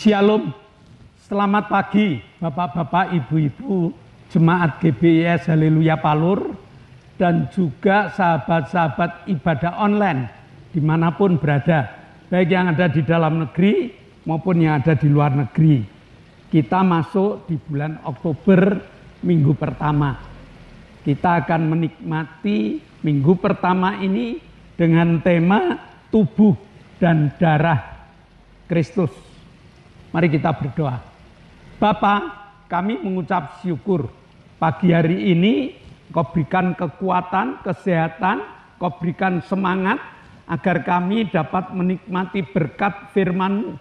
Shalom, selamat pagi Bapak-Bapak, Ibu-Ibu, Jemaat GBIS Haleluya Palur, dan juga sahabat-sahabat ibadah online dimanapun berada, baik yang ada di dalam negeri maupun yang ada di luar negeri. Kita masuk di bulan Oktober, minggu pertama. Kita akan menikmati minggu pertama ini dengan tema tubuh dan darah Kristus. Mari kita berdoa. Bapa, kami mengucap syukur pagi hari ini Kau berikan kekuatan, kesehatan, Kau berikan semangat agar kami dapat menikmati berkat firman-Mu.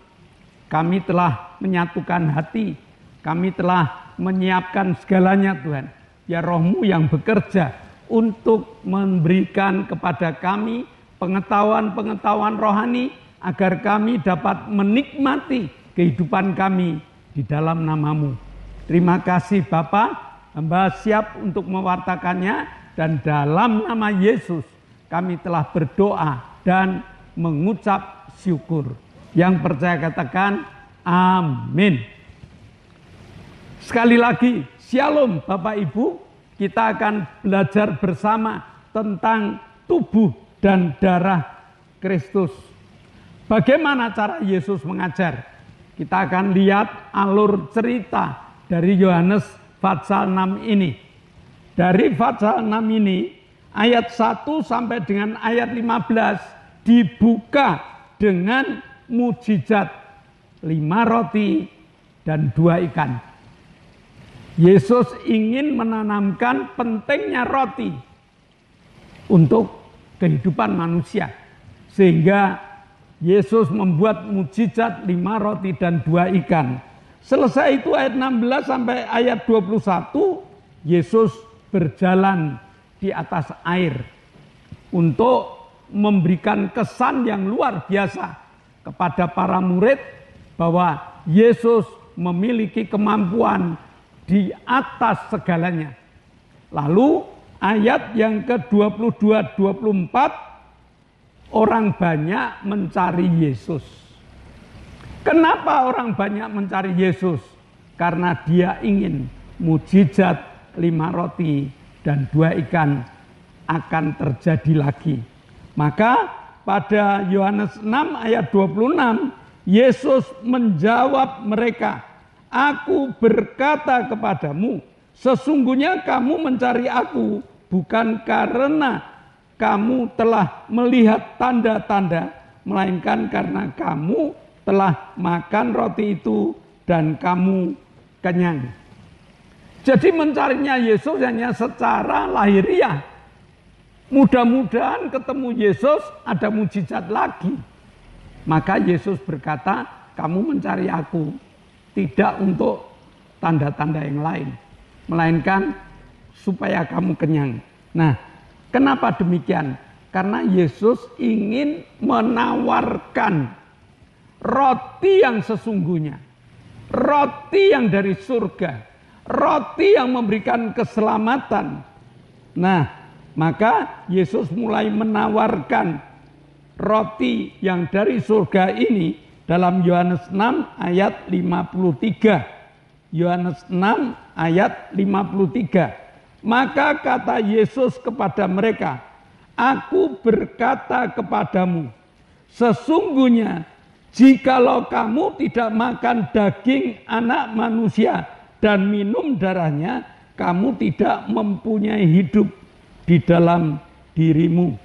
Kami telah menyatukan hati, kami telah menyiapkan segalanya Tuhan. Ya Roh-Mu yang bekerja untuk memberikan kepada kami pengetahuan-pengetahuan rohani agar kami dapat menikmati kehidupan kami di dalam nama-Mu. Terima kasih Bapa, hamba siap untuk mewartakannya, dan dalam nama Yesus kami telah berdoa dan mengucap syukur. Yang percaya katakan amin. Sekali lagi, shalom Bapak Ibu, kita akan belajar bersama tentang tubuh dan darah Kristus. Bagaimana cara Yesus mengajar? Kita akan lihat alur cerita dari Yohanes pasal 6 ini. Dari pasal 6 ini, ayat 1 sampai dengan ayat 15 dibuka dengan mukjizat 5 roti dan 2 ikan. Yesus ingin menanamkan pentingnya roti untuk kehidupan manusia. Sehingga Yesus membuat mukjizat 5 roti dan 2 ikan. Selesai itu ayat 16 sampai ayat 21, Yesus berjalan di atas air untuk memberikan kesan yang luar biasa kepada para murid bahwa Yesus memiliki kemampuan di atas segalanya. Lalu ayat yang ke-22-24, orang banyak mencari Yesus. Kenapa orang banyak mencari Yesus? Karena dia ingin mukjizat 5 roti dan 2 ikan akan terjadi lagi. Maka pada Yohanes 6 ayat 26, Yesus menjawab mereka, "Aku berkata kepadamu, sesungguhnya kamu mencari aku bukan karena kamu telah melihat tanda-tanda, melainkan karena kamu telah makan roti itu dan kamu kenyang." Jadi mencarinya Yesus hanya secara lahiriah. Mudah-mudahan ketemu Yesus ada mukjizat lagi. Maka Yesus berkata, "Kamu mencari aku tidak untuk tanda-tanda yang lain, melainkan supaya kamu kenyang." Nah, kenapa demikian? Karena Yesus ingin menawarkan roti yang sesungguhnya, roti yang dari surga, roti yang memberikan keselamatan. Nah, maka Yesus mulai menawarkan roti yang dari surga ini dalam Yohanes 6 ayat 53. Yohanes 6 ayat 53. Maka kata Yesus kepada mereka, "Aku berkata kepadamu, sesungguhnya jikalau kamu tidak makan daging anak manusia dan minum darahnya, kamu tidak mempunyai hidup di dalam dirimu."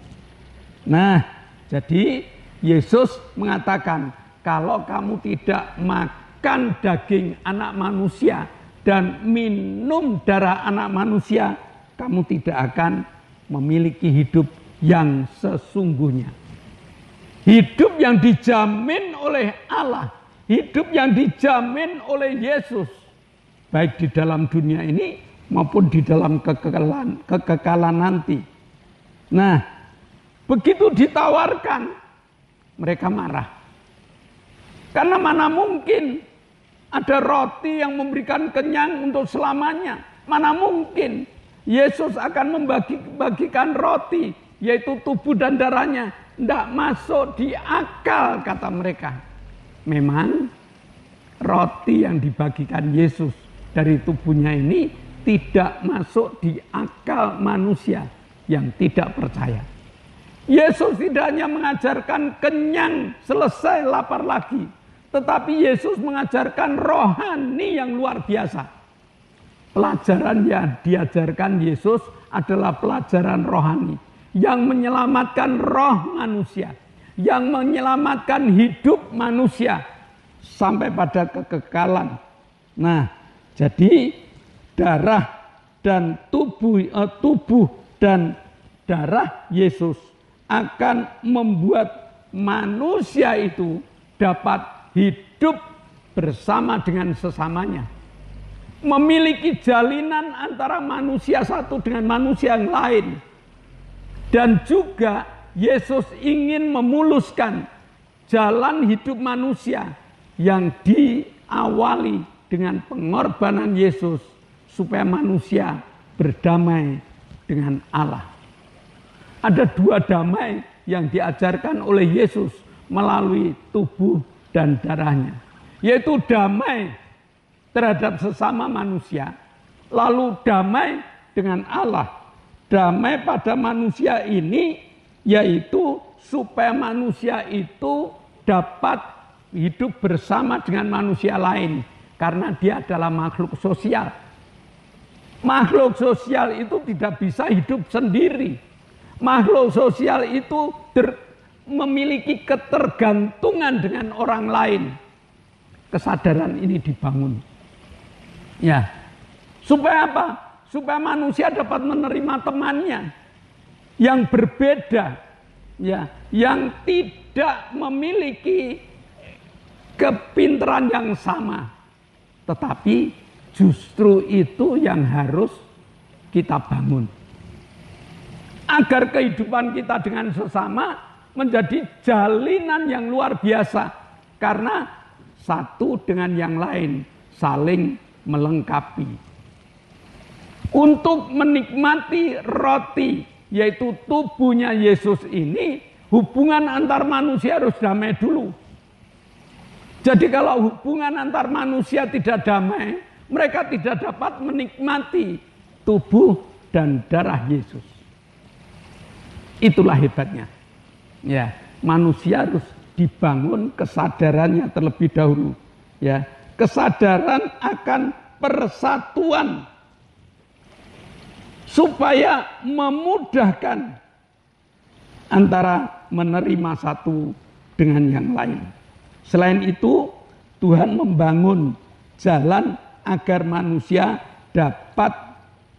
Nah, jadi Yesus mengatakan, kalau kamu tidak makan daging anak manusia dan minum darah anak manusia, kamu tidak akan memiliki hidup yang sesungguhnya. Hidup yang dijamin oleh Allah, hidup yang dijamin oleh Yesus, baik di dalam dunia ini maupun di dalam kekekalan nanti. Nah, begitu ditawarkan, mereka marah. Karena mana mungkin ada roti yang memberikan kenyang untuk selamanya. Mana mungkin Yesus akan membagikan roti, yaitu tubuh dan darahnya. Tidak masuk di akal, kata mereka. Memang roti yang dibagikan Yesus dari tubuhnya ini tidak masuk di akal manusia yang tidak percaya. Yesus tidak hanya mengajarkan kenyang, selesai, lapar lagi. Tetapi Yesus mengajarkan rohani yang luar biasa. Pelajaran yang diajarkan Yesus adalah pelajaran rohani. Yang menyelamatkan roh manusia. Yang menyelamatkan hidup manusia. Sampai pada kekekalan. Nah, jadi darah dan tubuh dan darah Yesus akan membuat manusia itu dapat hidup bersama dengan sesamanya. Memiliki jalinan antara manusia satu dengan manusia yang lain. Dan juga Yesus ingin memuluskan jalan hidup manusia yang diawali dengan pengorbanan Yesus supaya manusia berdamai dengan Allah. Ada dua damai yang diajarkan oleh Yesus melalui tubuh dan darahnya. Yaitu damai terhadap sesama manusia. Lalu damai dengan Allah. Damai pada manusia ini yaitu supaya manusia itu dapat hidup bersama dengan manusia lain. Karena dia adalah makhluk sosial. Makhluk sosial itu tidak bisa hidup sendiri. Makhluk sosial itu memiliki ketergantungan dengan orang lain. Kesadaran ini dibangun. Ya. Supaya apa? Supaya manusia dapat menerima temannya yang berbeda, ya, yang tidak memiliki kepintaran yang sama. Tetapi justru itu yang harus kita bangun. Agar kehidupan kita dengan sesama menjadi jalinan yang luar biasa. Karena satu dengan yang lain saling melengkapi. Untuk menikmati roti, yaitu tubuhnya Yesus ini, hubungan antar manusia harus damai dulu. Jadi kalau hubungan antar manusia tidak damai, mereka tidak dapat menikmati tubuh dan darah Yesus. Itulah hebatnya. Ya, manusia harus dibangun kesadarannya terlebih dahulu. Ya, kesadaran akan persatuan supaya memudahkan antara menerima satu dengan yang lain. Selain itu, Tuhan membangun jalan agar manusia dapat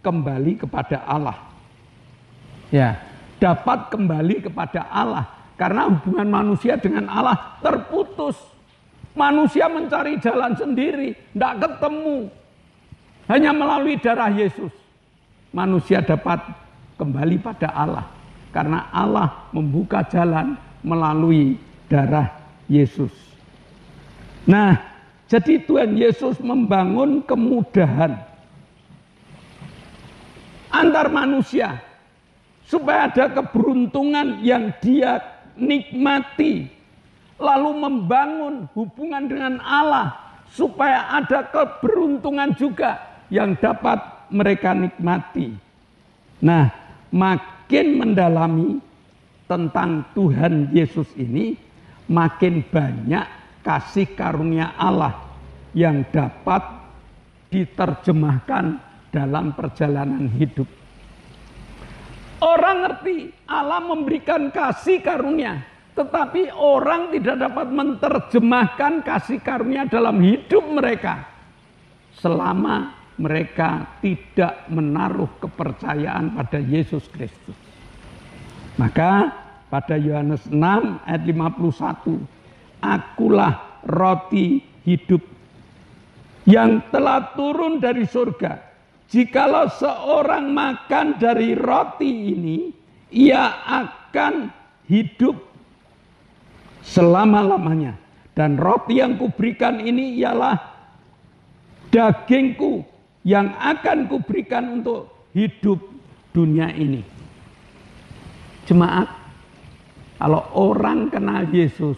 kembali kepada Allah. Ya, dapat kembali kepada Allah. Karena hubungan manusia dengan Allah terputus. Manusia mencari jalan sendiri, tidak ketemu. Hanya melalui darah Yesus, manusia dapat kembali pada Allah. Karena Allah membuka jalan melalui darah Yesus. Nah, jadi Tuhan Yesus membangun kemudahan antar manusia. Supaya ada keberuntungan yang dia nikmati. Lalu membangun hubungan dengan Allah. Supaya ada keberuntungan juga yang dapat mereka nikmati. Nah, makin mendalami tentang Tuhan Yesus ini, makin banyak kasih karunia Allah yang dapat diterjemahkan dalam perjalanan hidup. Orang ngerti Allah memberikan kasih karunia, tetapi orang tidak dapat menerjemahkan kasih karunia dalam hidup mereka selama mereka tidak menaruh kepercayaan pada Yesus Kristus. Maka pada Yohanes 6 ayat 51, akulah roti hidup yang telah turun dari surga. Jikalau seorang makan dari roti ini, ia akan hidup selama-lamanya. Dan roti yang kuberikan ini ialah dagingku yang akan kuberikan untuk hidup dunia ini. Jemaat, kalau orang kenal Yesus,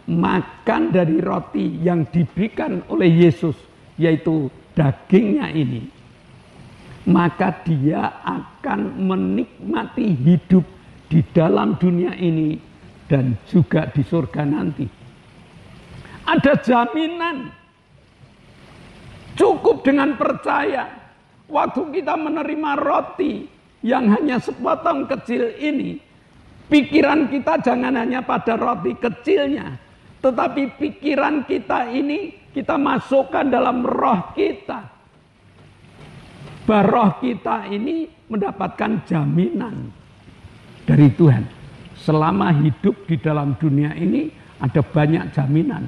makan dari roti yang diberikan oleh Yesus, yaitu dagingnya ini, maka dia akan menikmati hidup di dalam dunia ini dan juga di surga nanti. Ada jaminan. Cukup dengan percaya. Waktu kita menerima roti yang hanya sepotong kecil ini, pikiran kita jangan hanya pada roti kecilnya, tetapi pikiran kita ini kita masukkan dalam roh kita. Bahwa roh kita ini mendapatkan jaminan dari Tuhan. Selama hidup di dalam dunia ini ada banyak jaminan.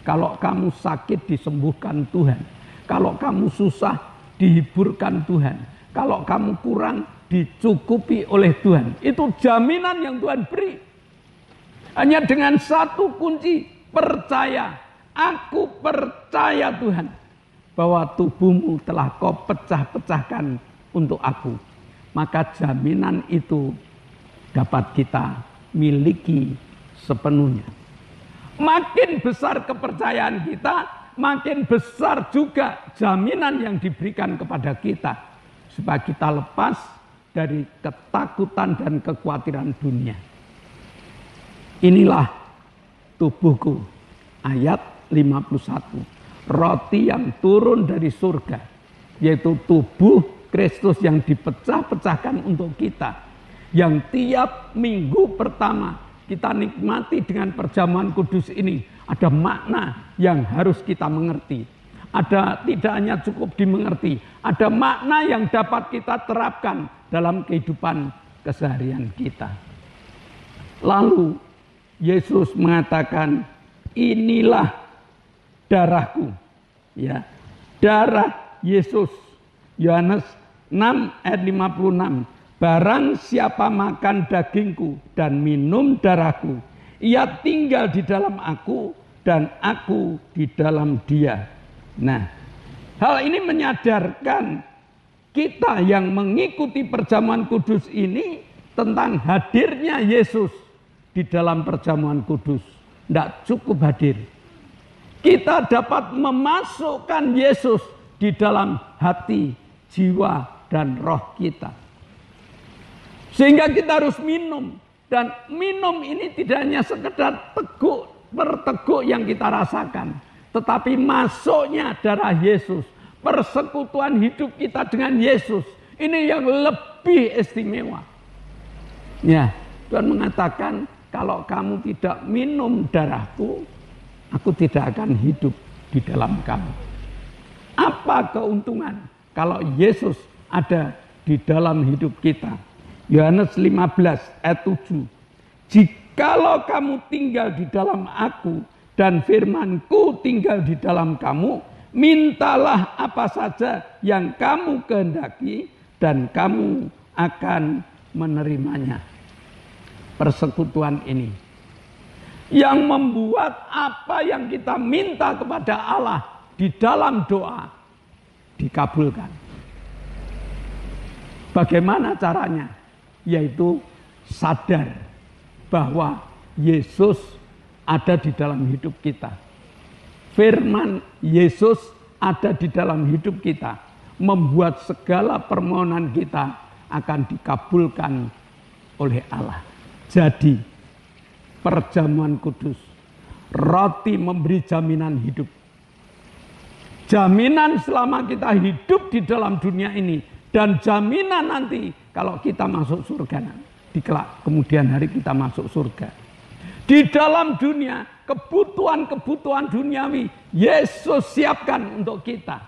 Kalau kamu sakit disembuhkan Tuhan. Kalau kamu susah dihiburkan Tuhan. Kalau kamu kurang dicukupi oleh Tuhan. Itu jaminan yang Tuhan beri. Hanya dengan satu kunci, percaya. Aku percaya Tuhan, bahwa tubuhmu telah kau pecah-pecahkan untuk aku. Maka jaminan itu dapat kita miliki sepenuhnya. Makin besar kepercayaan kita, makin besar juga jaminan yang diberikan kepada kita, supaya kita lepas dari ketakutan dan kekhawatiran dunia. Inilah tubuhku, ayat 51. Roti yang turun dari surga, yaitu tubuh Kristus yang dipecah-pecahkan untuk kita, yang tiap minggu pertama kita nikmati dengan perjamuan kudus ini. Ada makna yang harus kita mengerti. Ada, tidak hanya cukup dimengerti, ada makna yang dapat kita terapkan dalam kehidupan keseharian kita. Lalu Yesus mengatakan, inilah darahku. Ya, darah Yesus. Yohanes 6 ayat 56. Barang siapa makan dagingku dan minum darahku, ia tinggal di dalam aku dan aku di dalam dia. Nah, hal ini menyadarkan kita yang mengikuti perjamuan kudus ini tentang hadirnya Yesus di dalam perjamuan kudus. Tidak cukup hadir. Kita dapat memasukkan Yesus di dalam hati, jiwa, dan roh kita. Sehingga kita harus minum. Dan minum ini tidak hanya sekedar teguk per teguk yang kita rasakan, tetapi masuknya darah Yesus, persekutuan hidup kita dengan Yesus, ini yang lebih istimewa. Ya, Tuhan mengatakan, kalau kamu tidak minum darahku, aku tidak akan hidup di dalam kamu. Apa keuntungan kalau Yesus ada di dalam hidup kita? Yohanes 15 ayat 7. Jikalau kamu tinggal di dalam aku dan firmanku tinggal di dalam kamu, mintalah apa saja yang kamu kehendaki dan kamu akan menerimanya. Persekutuan ini yang membuat apa yang kita minta kepada Allah di dalam doa dikabulkan. Bagaimana caranya? Yaitu sadar bahwa Yesus ada di dalam hidup kita. Firman Yesus ada di dalam hidup kita, membuat segala permohonan kita akan dikabulkan oleh Allah. Jadi, perjamuan kudus, roti memberi jaminan hidup. Jaminan selama kita hidup di dalam dunia ini, dan jaminan nanti kalau kita masuk surga, di kelak kemudian hari kita masuk surga. Di dalam dunia, kebutuhan-kebutuhan duniawi Yesus siapkan untuk kita,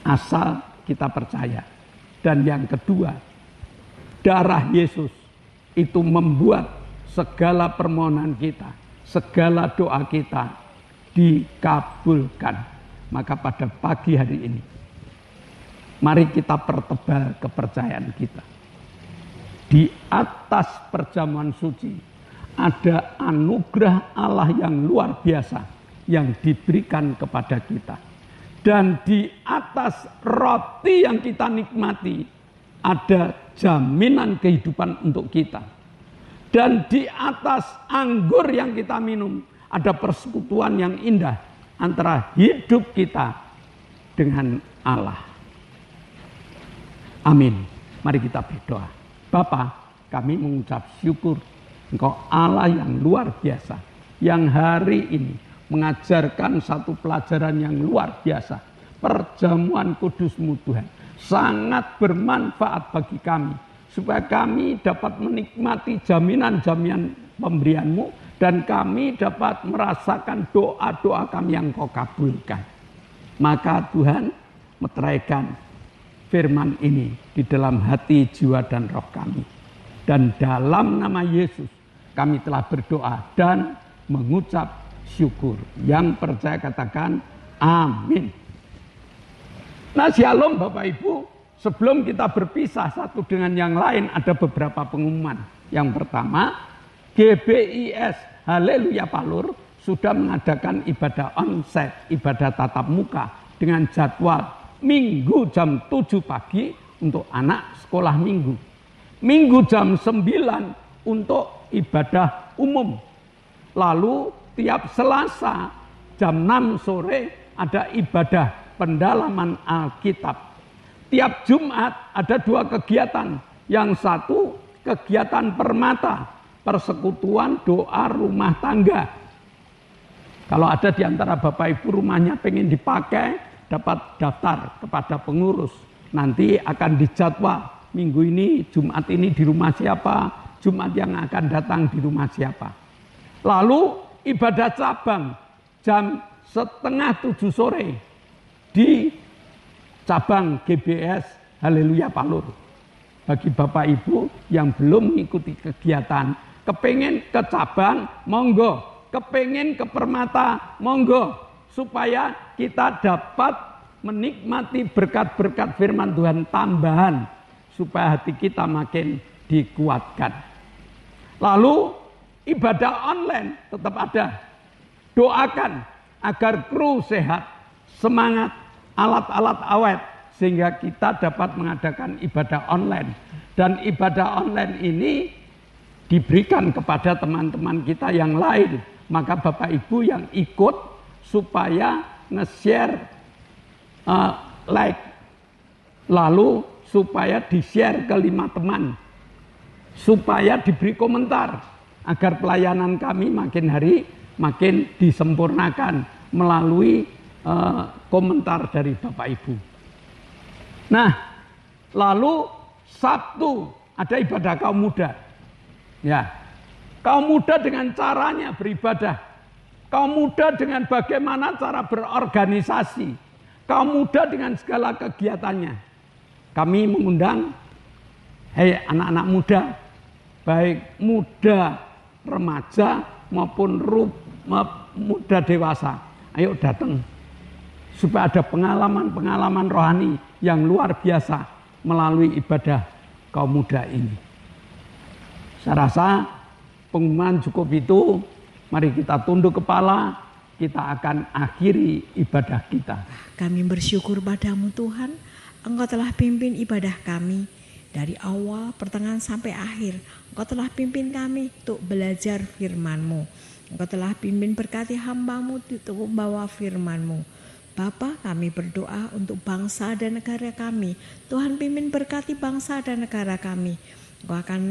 asal kita percaya. Dan yang kedua, darah Yesus itu membuat segala permohonan kita, segala doa kita dikabulkan. Maka pada pagi hari ini, mari kita pertebal kepercayaan kita. Di atas perjamuan suci ada anugerah Allah yang luar biasa yang diberikan kepada kita. Dan di atas roti yang kita nikmati ada jaminan kehidupan untuk kita. Dan di atas anggur yang kita minum ada persekutuan yang indah antara hidup kita dengan Allah. Amin. Mari kita berdoa. Bapa, kami mengucap syukur Engkau Allah yang luar biasa, yang hari ini mengajarkan satu pelajaran yang luar biasa. Perjamuan kudus-Mu Tuhan sangat bermanfaat bagi kami, supaya kami dapat menikmati jaminan-jaminan pemberian-Mu, dan kami dapat merasakan doa-doa kami yang Kau kabulkan. Maka Tuhan, meteraikan firman ini di dalam hati, jiwa, dan roh kami. Dan dalam nama Yesus kami telah berdoa dan mengucap syukur. Yang percaya katakan amin. Nah, shalom Bapak Ibu. Sebelum kita berpisah satu dengan yang lain, ada beberapa pengumuman. Yang pertama, GBIS Haleluya Palur sudah mengadakan ibadah onsite, ibadah tatap muka dengan jadwal Minggu jam 7 pagi untuk anak sekolah minggu. Minggu jam 9 untuk ibadah umum. Lalu tiap Selasa jam 6 sore ada ibadah pendalaman Alkitab. Tiap Jumat ada 2 kegiatan. Yang satu kegiatan permata, persekutuan doa rumah tangga. Kalau ada di antara Bapak Ibu rumahnya pengen dipakai, dapat daftar kepada pengurus. Nanti akan dijadwal minggu ini, Jumat ini di rumah siapa, Jumat yang akan datang di rumah siapa. Lalu ibadah cabang jam 6:30 sore di cabang GBS Haleluya Palur. Bagi Bapak Ibu yang belum mengikuti kegiatan, kepengen ke cabang, monggo. Kepengen ke permata, monggo. Supaya kita dapat menikmati berkat-berkat firman Tuhan tambahan. Supaya hati kita makin dikuatkan. Lalu ibadah online tetap ada. Doakan agar kru sehat, semangat, alat-alat awet, sehingga kita dapat mengadakan ibadah online. Dan ibadah online ini diberikan kepada teman-teman kita yang lain. Maka Bapak Ibu yang ikut supaya nge-share, like, lalu supaya di-share ke 5 teman, supaya diberi komentar, agar pelayanan kami makin hari makin disempurnakan melalui komentar dari Bapak Ibu. Nah, lalu Sabtu ada ibadah kaum muda. Ya, kaum muda dengan caranya beribadah. Kaum muda dengan bagaimana cara berorganisasi. Kaum muda dengan segala kegiatannya. Kami mengundang, hei anak-anak muda, baik muda remaja maupun muda dewasa, ayo datang. Supaya ada pengalaman-pengalaman rohani yang luar biasa melalui ibadah kaum muda ini. Saya rasa pengumuman cukup itu. Mari kita tunduk kepala, kita akan akhiri ibadah kita. Kami bersyukur padamu Tuhan, Engkau telah pimpin ibadah kami dari awal, pertengahan sampai akhir. Engkau telah pimpin kami untuk belajar firman-Mu. Engkau telah pimpin berkati hamba-Mu untuk membawa firman-Mu. Bapa, kami berdoa untuk bangsa dan negara kami. Tuhan pimpin berkati bangsa dan negara kami. Engkau akan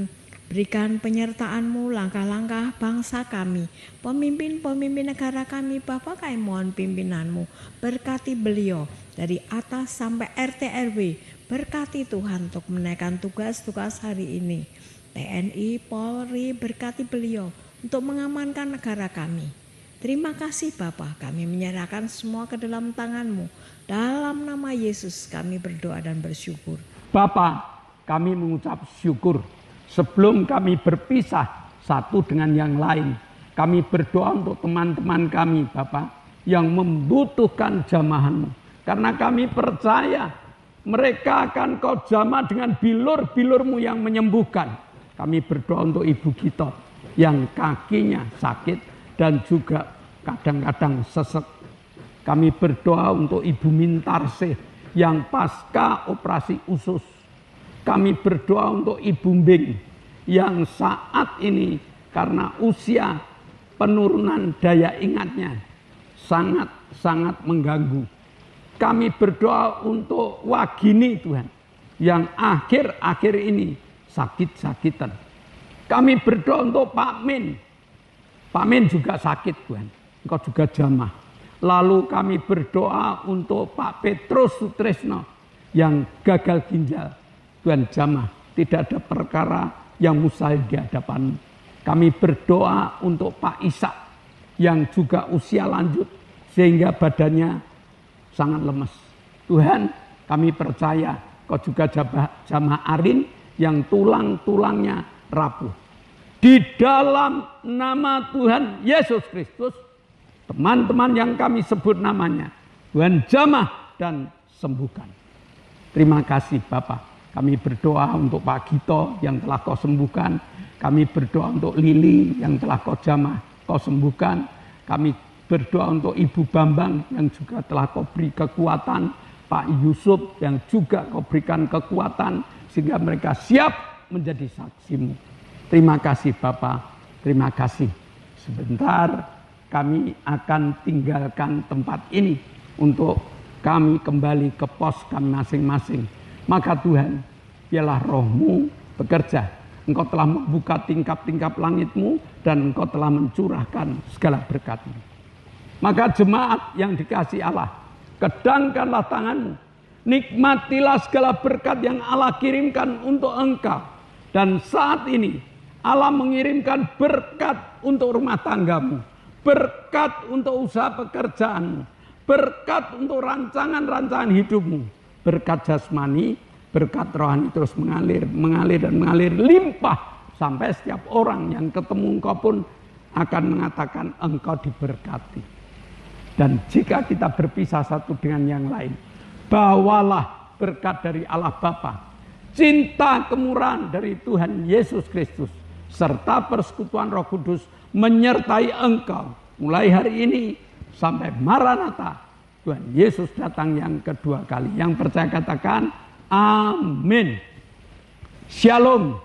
berikan penyertaan-Mu langkah-langkah bangsa kami. Pemimpin-pemimpin negara kami, Bapa, kami mohon pimpinan-Mu. Berkati beliau dari atas sampai RT RW. Berkati Tuhan untuk menaikkan tugas-tugas hari ini. TNI, Polri, berkati beliau untuk mengamankan negara kami. Terima kasih Bapa, kami menyerahkan semua ke dalam tangan-Mu. Dalam nama Yesus kami berdoa dan bersyukur. Bapa, kami mengucap syukur. Sebelum kami berpisah satu dengan yang lain, kami berdoa untuk teman-teman kami Bapa yang membutuhkan jamahan-Mu. Karena kami percaya mereka akan Kau jamah dengan bilur-bilur-Mu yang menyembuhkan. Kami berdoa untuk Ibu Gito yang kakinya sakit dan juga kadang-kadang sesek. Kami berdoa untuk Ibu Mintarsih yang pasca operasi usus. Kami berdoa untuk Ibu Mbing yang saat ini karena usia penurunan daya ingatnya sangat-sangat mengganggu. Kami berdoa untuk Wagini Tuhan, yang akhir-akhir ini sakit-sakitan. Kami berdoa untuk Pak Min. Pak Min juga sakit Tuhan, Engkau juga jamah. Lalu kami berdoa untuk Pak Petrus Sutresno yang gagal ginjal. Tuhan jamah, tidak ada perkara yang mustahil di hadapan. Kami berdoa untuk Pak Ishak yang juga usia lanjut sehingga badannya sangat lemes. Tuhan, kami percaya Kau juga jamah Arin yang tulang-tulangnya rapuh. Di dalam nama Tuhan Yesus Kristus, teman-teman yang kami sebut namanya, Tuhan jamah dan sembuhkan. Terima kasih Bapak. Kami berdoa untuk Pak Gito yang telah Kau sembuhkan. Kami berdoa untuk Lili yang telah Kau jamah, Kau sembuhkan. Kami berdoa untuk Ibu Bambang yang juga telah Kau beri kekuatan. Pak Yusuf yang juga Kau berikan kekuatan sehingga mereka siap menjadi saksi-Mu. Terima kasih Bapak, terima kasih. Sebentar kami akan tinggalkan tempat ini untuk kami kembali ke pos kami masing-masing. Maka Tuhan, biarlah Roh-Mu bekerja. Engkau telah membuka tingkap-tingkap langit-Mu dan Engkau telah mencurahkan segala berkat-Mu. Maka jemaat yang dikasihi Allah, kedangkanlah tanganmu, nikmatilah segala berkat yang Allah kirimkan untuk engkau. Dan saat ini Allah mengirimkan berkat untuk rumah tanggamu, berkat untuk usaha pekerjaanmu, berkat untuk rancangan-rancangan hidupmu, berkat jasmani, berkat rohani terus mengalir dan mengalir limpah sampai setiap orang yang ketemu engkau pun akan mengatakan engkau diberkati. Dan jika kita berpisah satu dengan yang lain, bawalah berkat dari Allah Bapa, cinta kemurahan dari Tuhan Yesus Kristus, serta persekutuan Roh Kudus menyertai engkau mulai hari ini sampai Maranatha, Tuhan Yesus datang yang kedua kali. Yang percaya katakan amin. Shalom.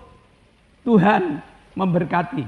Tuhan memberkati.